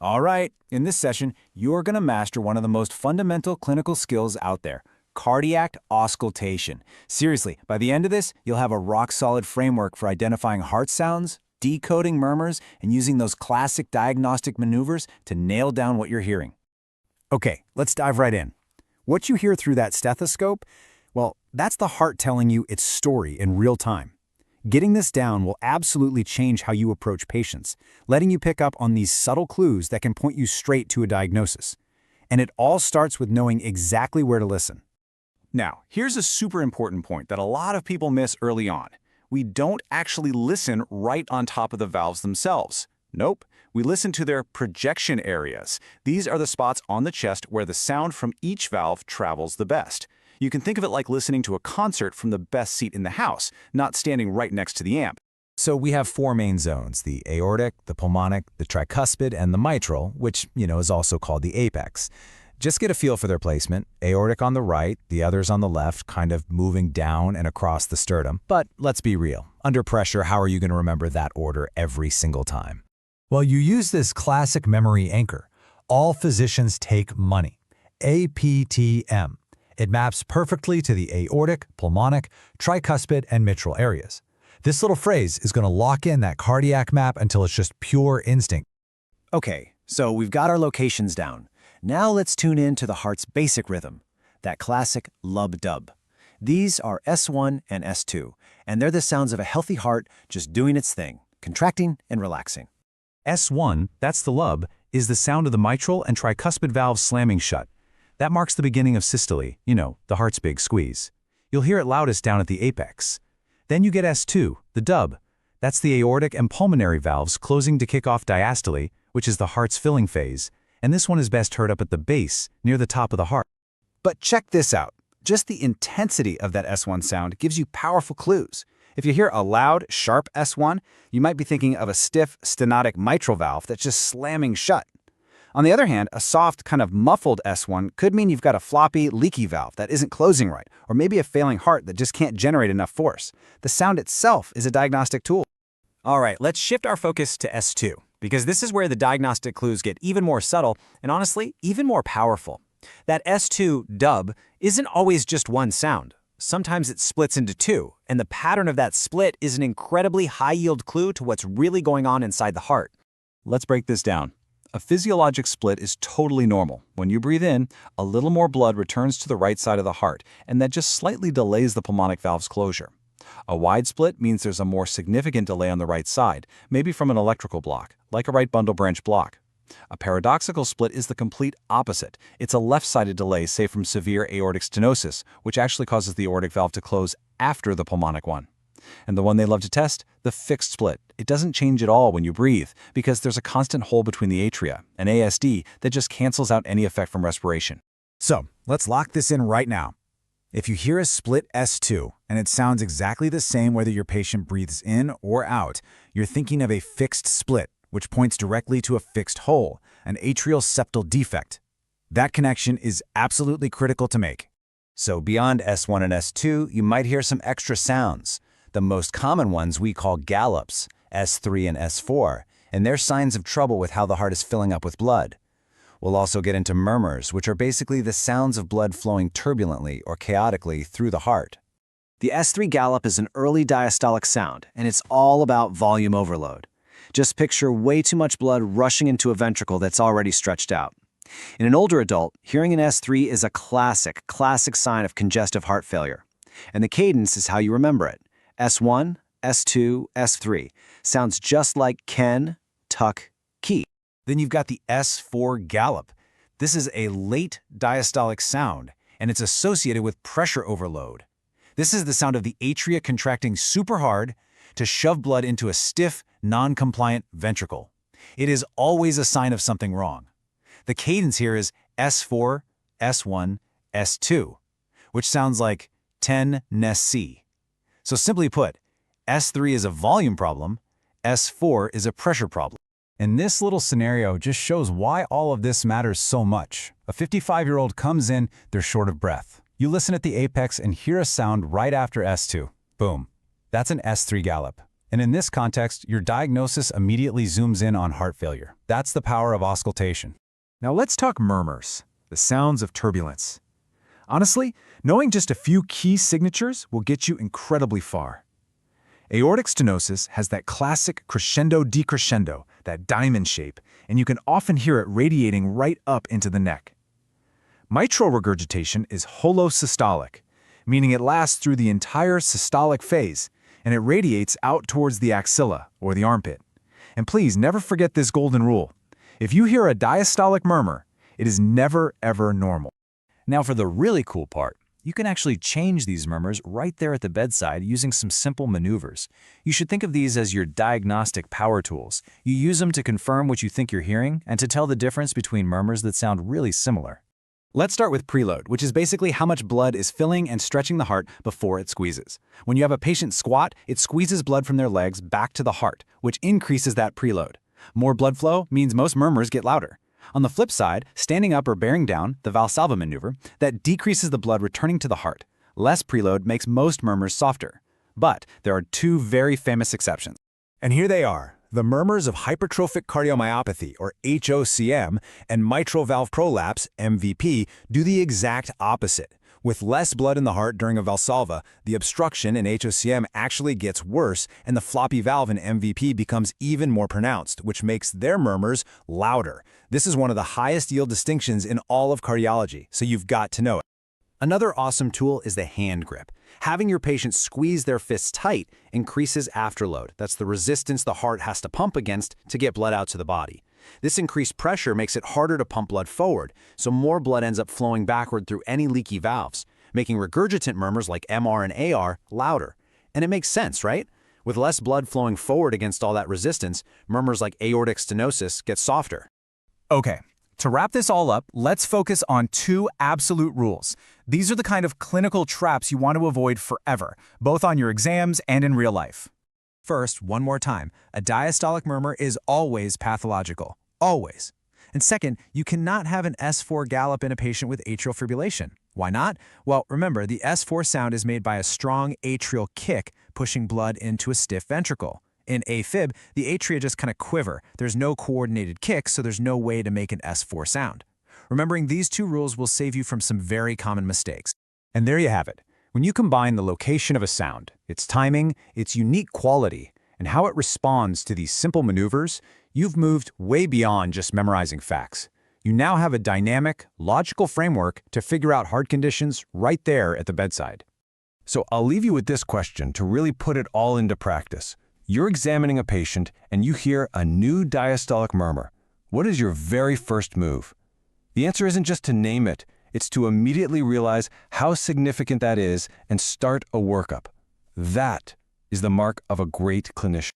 All right, in this session, you're going to master one of the most fundamental clinical skills out there, cardiac auscultation. Seriously, by the end of this, you'll have a rock-solid framework for identifying heart sounds, decoding murmurs, and using those classic diagnostic maneuvers to nail down what you're hearing. Okay, let's dive right in. What you hear through that stethoscope, well, that's the heart telling you its story in real time. Getting this down will absolutely change how you approach patients, letting you pick up on these subtle clues that can point you straight to a diagnosis. And it all starts with knowing exactly where to listen. Now, here's a super important point that a lot of people miss early on. We don't actually listen right on top of the valves themselves. Nope, we listen to their projection areas. These are the spots on the chest where the sound from each valve travels the best. You can think of it like listening to a concert from the best seat in the house, not standing right next to the amp. So we have four main zones, the aortic, the pulmonic, the tricuspid, and the mitral, which, is also called the apex. Just get a feel for their placement. Aortic on the right, the others on the left, kind of moving down and across the sternum. But let's be real. Under pressure, how are you going to remember that order every single time? Well, you use this classic memory anchor. All physicians take money. APTM. It maps perfectly to the aortic, pulmonic, tricuspid, and mitral areas. This little phrase is going to lock in that cardiac map until it's just pure instinct. Okay, so we've got our locations down. Now let's tune in to the heart's basic rhythm, that classic lub-dub. These are S1 and S2, and they're the sounds of a healthy heart just doing its thing, contracting and relaxing. S1, that's the lub, is the sound of the mitral and tricuspid valves slamming shut. That marks the beginning of systole, the heart's big squeeze. You'll hear it loudest down at the apex. Then you get S2, the dub. That's the aortic and pulmonary valves closing to kick off diastole, which is the heart's filling phase, and this one is best heard up at the base, near the top of the heart. But check this out. Just the intensity of that S1 sound gives you powerful clues. If you hear a loud, sharp S1, you might be thinking of a stiff, stenotic mitral valve that's just slamming shut. On the other hand, a soft, kind of muffled S1 could mean you've got a floppy, leaky valve that isn't closing right, or maybe a failing heart that just can't generate enough force. The sound itself is a diagnostic tool. All right, let's shift our focus to S2, because this is where the diagnostic clues get even more subtle and, honestly, even more powerful. That S2 dub isn't always just one sound. Sometimes it splits into two, and the pattern of that split is an incredibly high-yield clue to what's really going on inside the heart. Let's break this down. A physiologic split is totally normal. When you breathe in, a little more blood returns to the right side of the heart, and that just slightly delays the pulmonic valve's closure. A wide split means there's a more significant delay on the right side, maybe from an electrical block, like a right bundle branch block. A paradoxical split is the complete opposite. It's a left-sided delay, say from severe aortic stenosis, which actually causes the aortic valve to close after the pulmonic one. And the one they love to test, the fixed split. It doesn't change at all when you breathe, because there's a constant hole between the atria, an ASD, that just cancels out any effect from respiration. So, let's lock this in right now. If you hear a split S2, and it sounds exactly the same whether your patient breathes in or out, you're thinking of a fixed split, which points directly to a fixed hole, an atrial septal defect. That connection is absolutely critical to make. So beyond S1 and S2, you might hear some extra sounds. The most common ones we call gallops, S3 and S4, and they're signs of trouble with how the heart is filling up with blood. We'll also get into murmurs, which are basically the sounds of blood flowing turbulently or chaotically through the heart. The S3 gallop is an early diastolic sound, and it's all about volume overload. Just picture way too much blood rushing into a ventricle that's already stretched out. In an older adult, hearing an S3 is a classic sign of congestive heart failure. And the cadence is how you remember it. S1, S2, S3 sounds just like Ken, Tuck, Key. Then you've got the S4 gallop. This is a late diastolic sound, and it's associated with pressure overload. This is the sound of the atria contracting super hard to shove blood into a stiff, non-compliant ventricle. It is always a sign of something wrong. The cadence here is S4, S1, S2, which sounds like 10 Nes-C. So simply put, S3 is a volume problem, S4 is a pressure problem. And this little scenario just shows why all of this matters so much. A 55-year-old comes in, they're short of breath. You listen at the apex and hear a sound right after S2. Boom. That's an S3 gallop. And in this context, your diagnosis immediately zooms in on heart failure. That's the power of auscultation. Now let's talk murmurs, the sounds of turbulence. Honestly, knowing just a few key signatures will get you incredibly far. Aortic stenosis has that classic crescendo-decrescendo, that diamond shape, and you can often hear it radiating right up into the neck. Mitral regurgitation is holosystolic, meaning it lasts through the entire systolic phase, and it radiates out towards the axilla, or the armpit. And please never forget this golden rule. If you hear a diastolic murmur, it is never, ever normal. Now for the really cool part, you can actually change these murmurs right there at the bedside using some simple maneuvers. You should think of these as your diagnostic power tools. You use them to confirm what you think you're hearing and to tell the difference between murmurs that sound really similar. Let's start with preload, which is basically how much blood is filling and stretching the heart before it squeezes. When you have a patient squat, it squeezes blood from their legs back to the heart, which increases that preload. More blood flow means most murmurs get louder. On the flip side, standing up or bearing down, the Valsalva maneuver, that decreases the blood returning to the heart. Less preload makes most murmurs softer. But there are two very famous exceptions. And here they are. The murmurs of hypertrophic cardiomyopathy, or HOCM, and mitral valve prolapse, MVP, do the exact opposite. With less blood in the heart during a Valsalva, the obstruction in HOCM actually gets worse, and the floppy valve in MVP becomes even more pronounced, which makes their murmurs louder. This is one of the highest yield distinctions in all of cardiology, so you've got to know it. Another awesome tool is the hand grip. Having your patient squeeze their fists tight increases afterload. That's the resistance the heart has to pump against to get blood out to the body. This increased pressure makes it harder to pump blood forward, so more blood ends up flowing backward through any leaky valves, making regurgitant murmurs like MR and AR louder. And it makes sense, right? With less blood flowing forward against all that resistance, murmurs like aortic stenosis get softer. Okay. To wrap this all up, let's focus on two absolute rules. These are the kind of clinical traps you want to avoid forever, both on your exams and in real life. First, one more time, a diastolic murmur is always pathological. Always. And second, you cannot have an S4 gallop in a patient with atrial fibrillation. Why not? Well, remember, the S4 sound is made by a strong atrial kick pushing blood into a stiff ventricle. In AFib, the atria just kind of quiver. There's no coordinated kick, so there's no way to make an S4 sound. Remembering these two rules will save you from some very common mistakes. And there you have it. When you combine the location of a sound, its timing, its unique quality, and how it responds to these simple maneuvers, you've moved way beyond just memorizing facts. You now have a dynamic, logical framework to figure out heart conditions right there at the bedside. So I'll leave you with this question to really put it all into practice. You're examining a patient and you hear a new diastolic murmur. What is your very first move? The answer isn't just to name it, it's to immediately realize how significant that is and start a workup. That is the mark of a great clinician.